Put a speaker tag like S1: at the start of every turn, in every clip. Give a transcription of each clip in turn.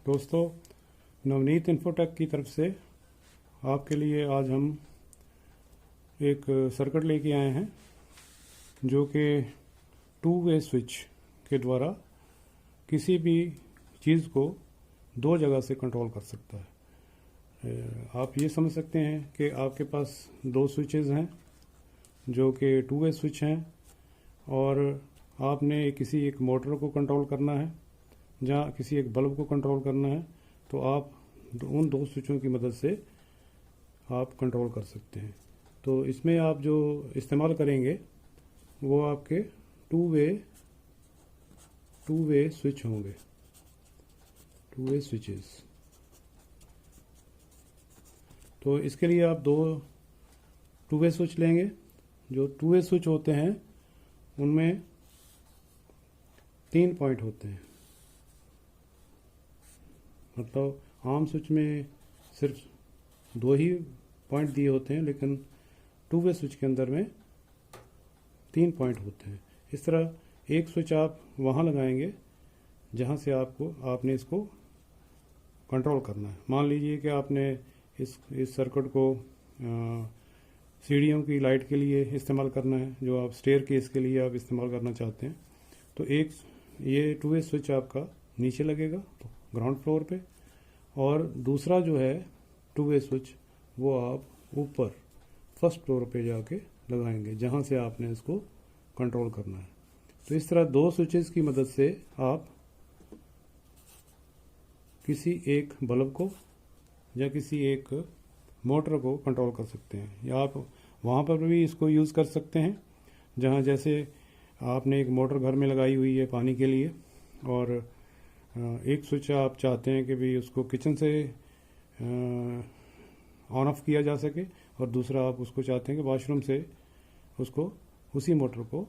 S1: दोस्तों, नवनीत इन्फोटेक की तरफ से आपके लिए आज हम एक सर्किट लेके आए हैं जो कि टू वे स्विच के द्वारा किसी भी चीज़ को दो जगह से कंट्रोल कर सकता है। आप ये समझ सकते हैं कि आपके पास दो स्विचेस हैं जो कि टू वे स्विच हैं और आपने किसी एक मोटर को कंट्रोल करना है, जहाँ किसी एक बल्ब को कंट्रोल करना है, तो आप उन दो स्विचों की मदद से आप कंट्रोल कर सकते हैं। तो इसमें आप जो इस्तेमाल करेंगे वो आपके टू वे स्विच होंगे, टू वे स्विचेस। तो इसके लिए आप दो टू वे स्विच लेंगे। जो टू वे स्विच होते हैं उनमें 3 पॉइंट होते हैं। मतलब आम स्विच में सिर्फ 2 ही पॉइंट दिए होते हैं, लेकिन टू वे स्विच के अंदर में 3 पॉइंट होते हैं। इस तरह एक स्विच आप वहाँ लगाएंगे जहाँ से आपने इसको कंट्रोल करना है। मान लीजिए कि आपने इस सर्किट को सीढ़ियों की लाइट के लिए इस्तेमाल करना है, जो आप स्टेयर केस के लिए आप इस्तेमाल करना चाहते हैं। तो एक ये टू वे स्विच आपका नीचे लगेगा ग्राउंड फ्लोर पे, और दूसरा जो है टू वे स्विच वो आप ऊपर फर्स्ट फ्लोर पे जाके लगाएंगे जहाँ से आपने इसको कंट्रोल करना है। तो इस तरह दो स्विचेस की मदद से आप किसी एक बल्ब को या किसी एक मोटर को कंट्रोल कर सकते हैं, या आप वहाँ पर भी इसको यूज़ कर सकते हैं जहाँ जैसे आपने एक मोटर घर में लगाई हुई है पानी के लिए, और एक स्विच आप चाहते हैं कि भी उसको किचन से ऑन ऑफ किया जा सके, और दूसरा आप उसको चाहते हैं कि वॉशरूम से उसको उसी मोटर को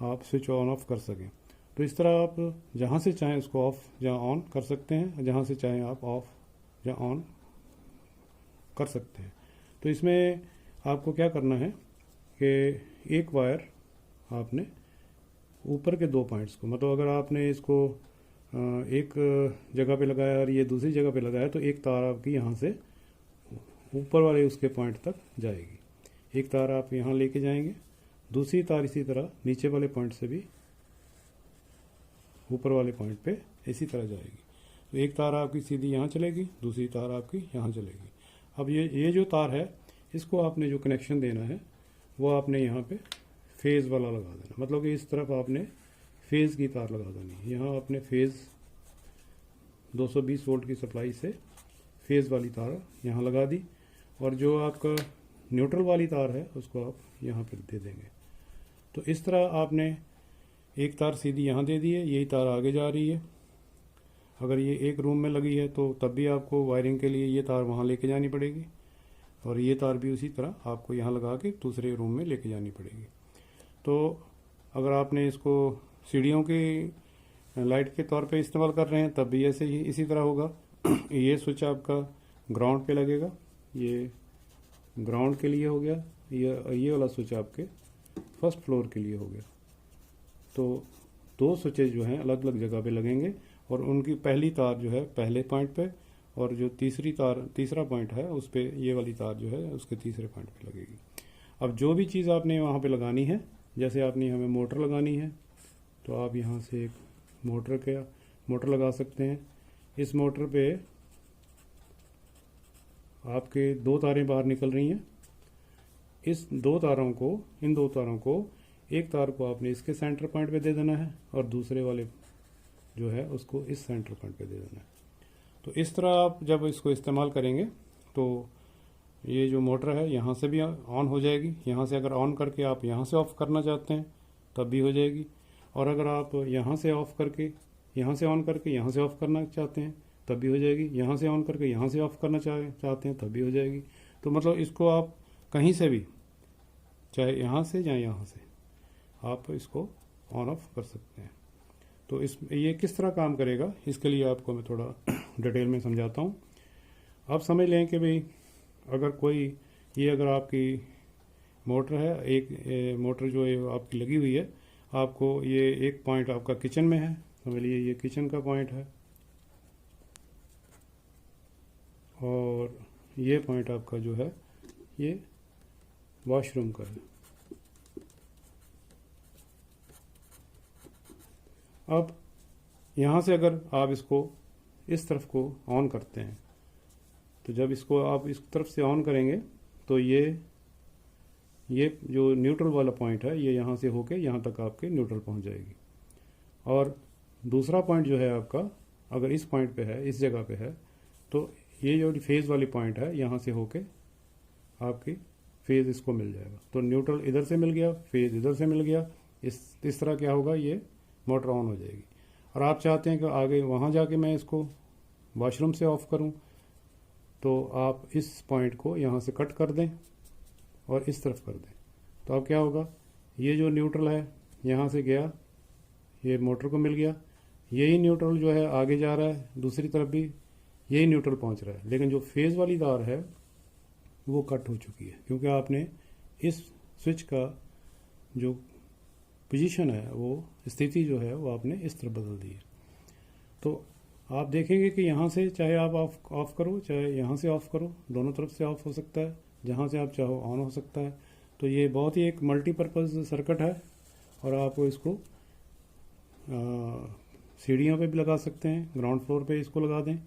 S1: आप स्विच ऑन ऑफ कर सकें। तो इस तरह आप जहाँ से चाहें उसको ऑफ या ऑन कर सकते हैं, जहाँ से चाहें आप ऑफ या ऑन कर सकते हैं। तो इसमें आपको क्या करना है कि एक वायर आपने ऊपर के 2 पॉइंट्स को, मतलब अगर आपने इसको एक जगह पे लगाया और ये दूसरी जगह पे लगाया, तो एक तार आपकी यहाँ से ऊपर वाले उसके पॉइंट तक जाएगी। एक तार आप यहाँ लेके जाएंगे, दूसरी तार इसी तरह नीचे वाले पॉइंट से भी ऊपर वाले पॉइंट पे इसी तरह जाएगी। तो एक तार आपकी सीधी यहाँ चलेगी, दूसरी तार आपकी यहाँ चलेगी। अब ये जो तार है, इसको आपने जो कनेक्शन देना है वो आपने यहाँ पे फेज़ वाला लगा देना। मतलब कि इस तरफ आपने फेज़ की तार लगा देनी। यहाँ आपने फेज़ 220 वोल्ट की सप्लाई से फेज़ वाली तार यहाँ लगा दी, और जो आपका न्यूट्रल वाली तार है उसको आप यहाँ पर दे देंगे। तो इस तरह आपने एक तार सीधी यहाँ दे दी है, यही तार आगे जा रही है। अगर ये एक रूम में लगी है तो तब भी आपको वायरिंग के लिए ये तार वहाँ लेके जानी पड़ेगी, और ये तार भी उसी तरह आपको यहाँ लगा के दूसरे रूम में लेके जानी पड़ेगी। तो अगर आपने इसको सीढ़ियों की लाइट के तौर पे इस्तेमाल कर रहे हैं तब भी ऐसे ही इसी तरह होगा। ये स्विच आपका ग्राउंड पे लगेगा, ये ग्राउंड के लिए हो गया, ये वाला स्विच आपके फर्स्ट फ्लोर के लिए हो गया। तो दो स्विचेज जो हैं अलग अलग जगह पे लगेंगे, और उनकी पहली तार जो है पहले पॉइंट पे, और जो तीसरा पॉइंट है उस पे ये वाली तार जो है उसके तीसरे पॉइंट पे लगेगी। अब जो भी चीज़ आपने वहाँ पे लगानी है, जैसे आपने हमें मोटर लगानी है, तो आप यहाँ से एक मोटर लगा सकते हैं। इस मोटर पे आपके 2 तारें बाहर निकल रही हैं। इन दो तारों को एक तार को आपने इसके सेंटर पॉइंट पे दे देना है, और दूसरे वाले जो है उसको इस सेंटर पॉइंट पे दे देना है। तो इस तरह आप जब इसको इस्तेमाल करेंगे तो ये जो मोटर है यहाँ से भी ऑन हो जाएगी। यहाँ से अगर ऑन करके आप यहाँ से ऑफ़ करना चाहते हैं तब भी हो जाएगी, और अगर आप यहाँ से ऑफ़ करके यहाँ से ऑन करके यहाँ से ऑफ़ करना चाहते हैं तब भी हो जाएगी। यहाँ से ऑन करके यहाँ से ऑफ़ करना चाहते हैं तब भी हो जाएगी। तो मतलब इसको आप कहीं से भी, चाहे यहाँ से या यहाँ से, आप इसको ऑन ऑफ कर सकते हैं। तो ये किस तरह काम करेगा, इसके लिए आपको मैं थोड़ा डिटेल में समझाता हूँ। आप समझ लें कि भाई अगर आपकी मोटर है, एक मोटर जो है आपकी लगी हुई है, आपको ये एक पॉइंट आपका किचन में है, समझ लीजिए ये किचन का पॉइंट है, और ये पॉइंट आपका जो है ये वॉशरूम का है। अब यहाँ से अगर आप इसको इस तरफ को ऑन करते हैं तो जब इसको आप इस तरफ से ऑन करेंगे तो ये जो न्यूट्रल वाला पॉइंट है ये यहाँ से होके यहाँ तक आपके न्यूट्रल पहुँच जाएगी। और दूसरा पॉइंट जो है आपका अगर इस पॉइंट पे है, इस जगह पे है, तो ये जो फेज़ वाली पॉइंट है यहाँ से होके आपकी फेज़ इसको मिल जाएगा। तो न्यूट्रल इधर से मिल गया, फेज़ इधर से मिल गया। इस तरह क्या होगा, ये मोटर ऑन हो जाएगी। और आप चाहते हैं कि आगे वहाँ जाके मैं इसको वॉशरूम से ऑफ़ करूँ, तो आप इस पॉइंट को यहाँ से कट कर दें और इस तरफ कर दें। तो अब क्या होगा, ये जो न्यूट्रल है यहाँ से गया, ये मोटर को मिल गया। यही न्यूट्रल जो है आगे जा रहा है, दूसरी तरफ भी यही न्यूट्रल पहुँच रहा है। लेकिन जो फेज़ वाली तार है वो कट हो चुकी है, क्योंकि आपने इस स्विच का जो पोजीशन है, वो स्थिति जो है वो आपने इस तरफ बदल दी है। तो आप देखेंगे कि यहाँ से चाहे आप ऑफ करो, चाहे यहाँ से ऑफ़ करो, दोनों तरफ से ऑफ़ हो सकता है। जहाँ से आप चाहो ऑन हो सकता है। तो ये बहुत ही एक मल्टीपर्पज़ सर्किट है और आप इसको सीढ़ियों पे भी लगा सकते हैं। ग्राउंड फ्लोर पे इसको लगा दें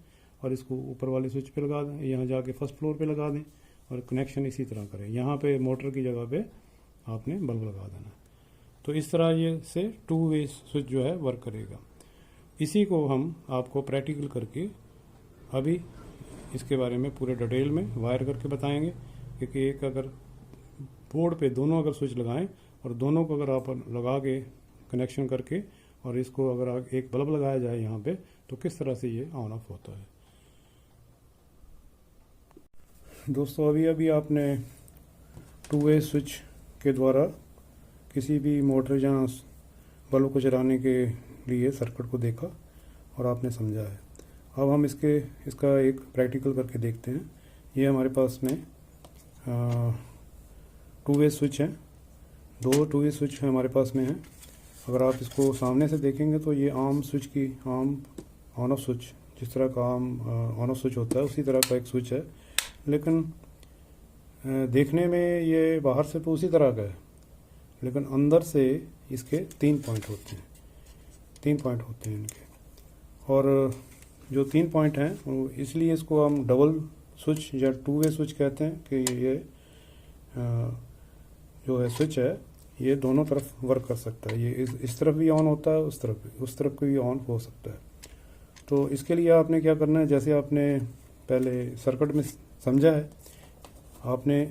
S1: और इसको ऊपर वाले स्विच पे लगा दें, यहाँ जाके फर्स्ट फ्लोर पे लगा दें और कनेक्शन इसी तरह करें। यहाँ पे मोटर की जगह पे आपने बल्ब लगा देना है। तो इस तरह ये से 2 वे स्विच जो है वर्क करेगा। इसी को हम आपको प्रैक्टिकल करके अभी इसके बारे में पूरे डिटेल में वायर करके बताएंगे। क्योंकि एक अगर बोर्ड पे दोनों अगर स्विच लगाएं और दोनों को अगर आप लगा के कनेक्शन करके और इसको अगर एक बल्ब लगाया जाए यहाँ पे, तो किस तरह से ये ऑन ऑफ होता है। दोस्तों अभी आपने 2 वे स्विच के द्वारा किसी भी मोटर या बल्ब को चलाने के लिए सर्किट को देखा और आपने समझा है। अब हम इसका एक प्रैक्टिकल करके देखते हैं। ये हमारे पास में 2 वे स्विच हैं, 2 2 वे स्विच हमारे पास में हैं। अगर आप इसको सामने से देखेंगे तो ये आम स्विच की ऑन ऑफ स्विच, जिस तरह का आम ऑन ऑफ स्विच होता है उसी तरह का एक स्विच है। लेकिन देखने में ये बाहर से तो उसी तरह का है, लेकिन अंदर से इसके 3 पॉइंट होते हैं, 3 पॉइंट होते हैं इनके। और जो 3 पॉइंट हैं इसलिए इसको हम डबल स्विच या 2 वे स्विच कहते हैं कि ये जो है स्विच है ये दोनों तरफ वर्क कर सकता है। ये इस तरफ भी ऑन होता है, उस तरफ भी ऑन हो सकता है। तो इसके लिए आपने क्या करना है, जैसे आपने पहले सर्किट में समझा है, आपने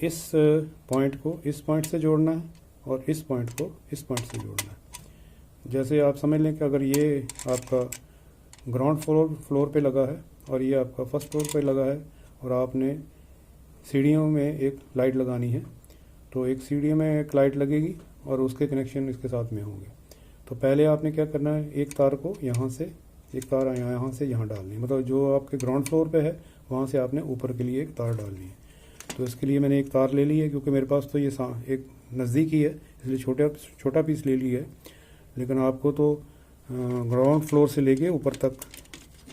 S1: इस पॉइंट को इस पॉइंट से जोड़ना है और इस पॉइंट को इस पॉइंट से जोड़ना है। जैसे आप समझ लें कि अगर ये आपका ग्राउंड फ्लोर पे लगा है और ये आपका फर्स्ट फ्लोर पे लगा है और आपने सीढ़ियों में एक लाइट लगानी है, तो एक सीढ़ी में एक लाइट लगेगी और उसके कनेक्शन इसके साथ में होंगे। तो पहले आपने क्या करना है, एक तार को यहाँ से, एक तार यहाँ से यहाँ डालनी है, मतलब जो आपके ग्राउंड फ्लोर पे है वहाँ से आपने ऊपर के लिए एक तार डालनी है। तो इसके लिए मैंने एक तार ले ली है, क्योंकि मेरे पास तो ये एक नज़दीक ही है इसलिए छोटा पीस ले ली है। लेकिन आपको तो ग्राउंड फ्लोर से लेके ऊपर तक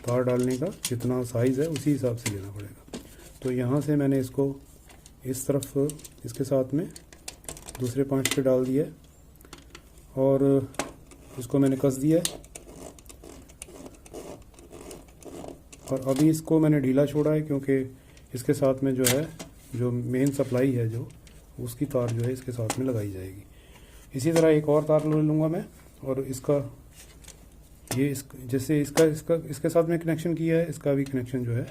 S1: तार डालने का जितना साइज़ है उसी हिसाब से लेना पड़ेगा। तो यहाँ से मैंने इसको इस तरफ इसके साथ में दूसरे पॉइंट पे डाल दिया और इसको मैंने कस दिया है। और अभी इसको मैंने ढीला छोड़ा है, क्योंकि इसके साथ में जो है, जो मेन सप्लाई है जो उसकी तार जो है इसके साथ में लगाई जाएगी। इसी तरह एक और तार ले लूँगा मैं और इसका जैसे इसके साथ में कनेक्शन किया है, इसका भी कनेक्शन जो है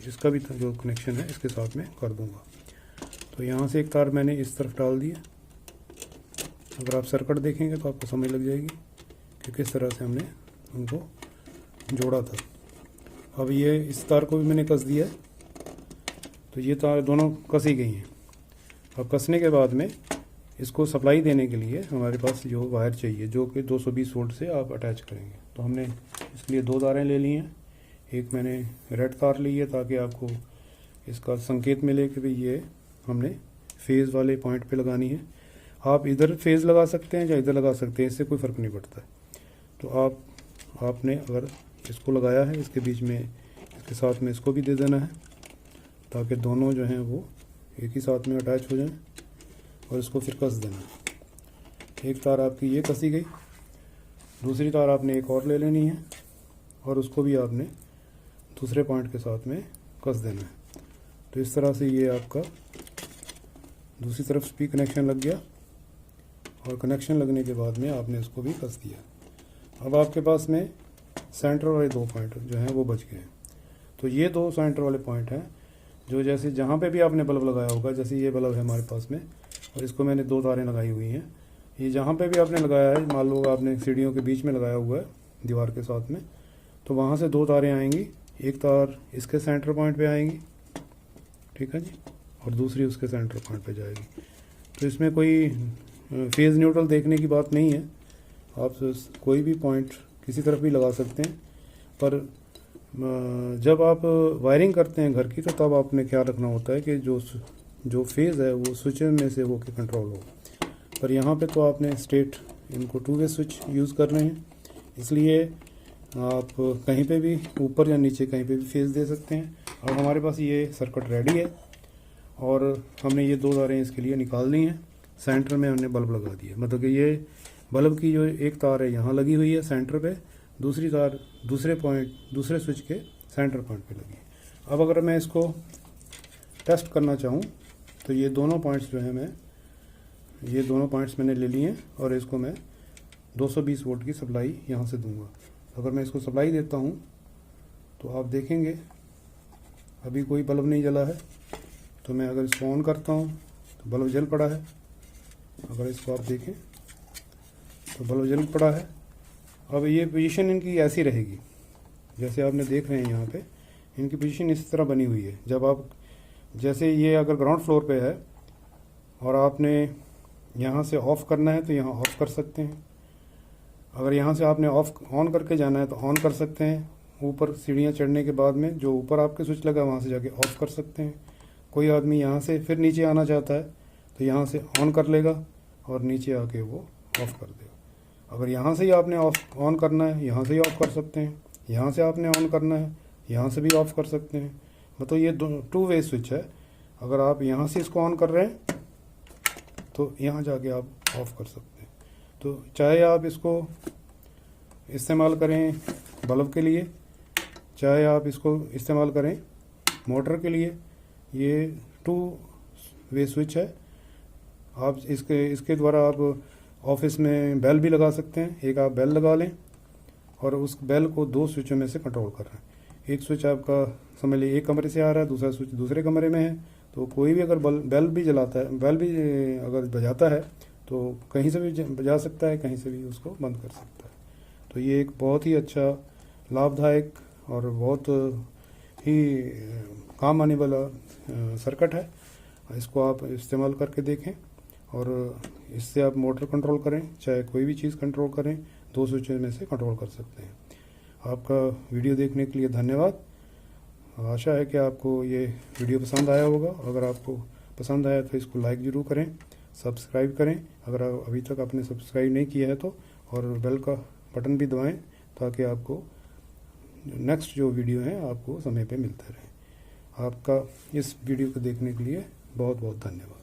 S1: इसका भी जो कनेक्शन है इसके साथ में कर दूँगा। तो यहाँ से एक तार मैंने इस तरफ डाल दी है। अगर आप सर्किट देखेंगे तो आपको समझ लग जाएगी कि किस तरह से हमने उनको जोड़ा था। अब ये इस तार को भी मैंने कस दिया है, तो ये तार दोनों कसी गई हैं। अब कसने के बाद में इसको सप्लाई देने के लिए हमारे पास जो वायर चाहिए, जो कि 220 वोल्ट से आप अटैच करेंगे, तो हमने इसके लिए 2 तारें ले ली हैं। एक मैंने रेड तार ली है ताकि आपको इसका संकेत मिले कि भाई ये हमने फेज़ वाले पॉइंट पे लगानी है। आप इधर फेज़ लगा सकते हैं या इधर लगा सकते हैं, इससे कोई फ़र्क नहीं पड़ता। तो आपने अगर इसको लगाया है, इसके बीच में के साथ में इसको भी दे देना है, ताकि दोनों जो हैं वो एक ही साथ में अटैच हो जाएं, और इसको फिर कस देना है। एक तार आपकी ये कसी गई, दूसरी तार आपने एक और ले लेनी है और उसको भी आपने दूसरे पॉइंट के साथ में कस देना है। तो इस तरह से ये आपका दूसरी तरफ भी कनेक्शन लग गया, और कनेक्शन लगने के बाद में आपने इसको भी कस दिया। अब आपके पास में सेंटर वाले 2 पॉइंट जो हैं वो बच गए हैं। तो ये 2 सेंटर वाले पॉइंट हैं जो जैसे जहाँ पे भी आपने बल्ब लगाया होगा, जैसे ये बल्ब है हमारे पास में और इसको मैंने 2 तारें लगाई हुई हैं, ये जहाँ पे भी आपने लगाया है, मान लो आपने सीढ़ियों के बीच में लगाया हुआ है दीवार के साथ में, तो वहाँ से 2 तारें आएंगी, एक तार इसके सेंटर पॉइंट पे आएंगी, ठीक है जी, और दूसरी उसके सेंटर पॉइंट पे जाएगी। तो इसमें कोई फेज़ न्यूट्रल देखने की बात नहीं है, आप कोई भी पॉइंट किसी तरफ भी लगा सकते हैं, पर जब आप वायरिंग करते हैं घर की तो तब आपने ख्याल रखना होता है कि जो फेज़ है वो स्विच में से होकर कंट्रोल हो। पर यहाँ पे तो आपने स्ट्रेट इनको 2 वे स्विच यूज़ कर रहे हैं, इसलिए आप कहीं पे भी ऊपर या नीचे कहीं पे भी फेज़ दे सकते हैं। अब हमारे पास ये सर्किट रेडी है और हमने ये 2 तारें इसके लिए निकाल ली हैं। सेंटर में हमने बल्ब लगा दिया, मतलब कि ये बल्ब की जो एक तार है यहाँ लगी हुई है सेंटर पे, दूसरी तार दूसरे स्विच के सेंटर पॉइंट पे लगी है। अब अगर मैं इसको टेस्ट करना चाहूँ तो ये दोनों पॉइंट्स जो हैं ये दोनों पॉइंट्स मैंने ले लिए हैं और इसको मैं 220 वोल्ट की सप्लाई यहाँ से दूंगा। अगर मैं इसको सप्लाई देता हूँ तो आप देखेंगे अभी कोई बल्ब नहीं जला है। तो मैं अगर इसको ऑन करता हूँ तो बल्ब जल पड़ा है। अगर इसको आप देखें तो बल्ब जल पड़ा है। अब ये पोजीशन इनकी ऐसी रहेगी जैसे आपने देख रहे हैं, यहाँ पे इनकी पोजीशन इस तरह बनी हुई है। जब आप जैसे ये अगर ग्राउंड फ्लोर पे है और आपने यहाँ से ऑफ़ करना है तो यहाँ ऑफ़ कर सकते हैं, अगर यहाँ से आपने ऑन करके जाना है तो ऑन कर सकते हैं। ऊपर सीढ़ियाँ चढ़ने के बाद में जो ऊपर आपके स्विच लगा वहाँ से जाके ऑफ़ कर सकते हैं। कोई आदमी यहाँ से फिर नीचे आना चाहता है तो यहाँ से ऑन कर लेगा और नीचे आके वो ऑफ़ कर देगा। अगर यहाँ से ही आपने ऑन करना है यहाँ से ही ऑफ़ कर सकते हैं, यहाँ से आपने ऑन करना है यहाँ से भी ऑफ़ कर सकते हैं। मतलब ये 2 वे स्विच है। अगर आप यहाँ से इसको ऑन कर रहे हैं तो यहाँ जाके आप ऑफ़ कर सकते हैं। तो चाहे आप इसको इस्तेमाल करें बल्ब के लिए, चाहे आप इसको इस्तेमाल करें मोटर के लिए, ये 2 वे स्विच है। आप इसके द्वारा आप ऑफिस में बेल भी लगा सकते हैं। एक आप बेल लगा लें और उस बेल को 2 स्विचों में से कंट्रोल कर रहे हैं। एक स्विच आपका समझ लीजिए एक कमरे से आ रहा है, दूसरा स्विच दूसरे कमरे में है, तो कोई भी अगर बेल भी जलाता है, बेल भी अगर बजाता है तो कहीं से भी बजा सकता है, कहीं से भी उसको बंद कर सकता है। तो ये एक बहुत ही अच्छा लाभदायक और बहुत ही काम आने वाला सर्किट है। इसको आप इस्तेमाल करके देखें और इससे आप मोटर कंट्रोल करें, चाहे कोई भी चीज़ कंट्रोल करें, 2 स्विचेज में से कंट्रोल कर सकते हैं। आपका वीडियो देखने के लिए धन्यवाद। आशा है कि आपको ये वीडियो पसंद आया होगा। अगर आपको पसंद आया तो इसको लाइक ज़रूर करें, सब्सक्राइब करें अगर अभी तक आपने सब्सक्राइब नहीं किया है तो, और बेल का बटन भी दबाएं ताकि आपको नेक्स्ट जो वीडियो है आपको समय पे मिलते रहे। आपका इस वीडियो को देखने के लिए बहुत बहुत धन्यवाद।